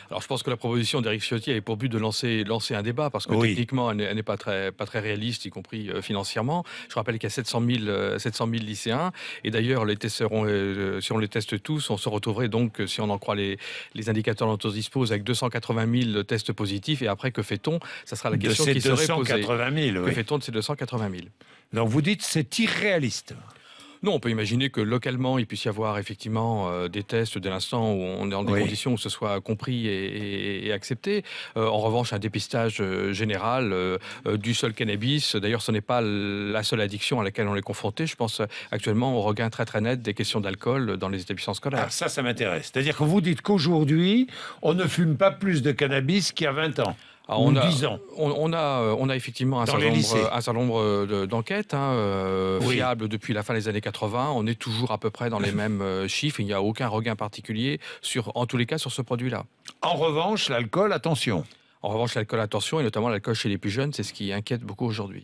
Alors je pense que la proposition d'Éric Ciotti avait pour but de lancer un débat parce que Oui. techniquement elle n'est pas très réaliste, y compris financièrement. Je rappelle qu'il y a 700 000 lycéens et d'ailleurs les tests seront, si on les teste tous, on se retrouverait donc, si on en croit les indicateurs dont on dispose, avec 280 000 tests positifs et après que fait-on? Ça sera la De question ces qui serait posée. 280 000, Que oui. fait-on de ces 280 000? Donc vous dites c'est irréaliste. Non, on peut imaginer que localement, il puisse y avoir effectivement des tests dès l'instant où on est dans des Oui. conditions où ce soit compris et accepté. En revanche, un dépistage général du seul cannabis, d'ailleurs, ce n'est pas la seule addiction à laquelle on est confronté. Je pense actuellement au regain très très net des questions d'alcool dans les établissements scolaires. Ah, ça m'intéresse. C'est-à-dire que vous dites qu'aujourd'hui, on ne fume pas plus de cannabis qu'il y a 20 ans Alors, ou 10 ans on a effectivement dans les lycées. un certain nombre d'enquêtes Oui. fiables depuis la fin des années 80. On est toujours à peu près dans les mêmes chiffres. Il n'y a aucun regain particulier en tous les cas, sur ce produit-là. En revanche, l'alcool, attention. En revanche, l'alcool, attention, et notamment l'alcool chez les plus jeunes, c'est ce qui inquiète beaucoup aujourd'hui.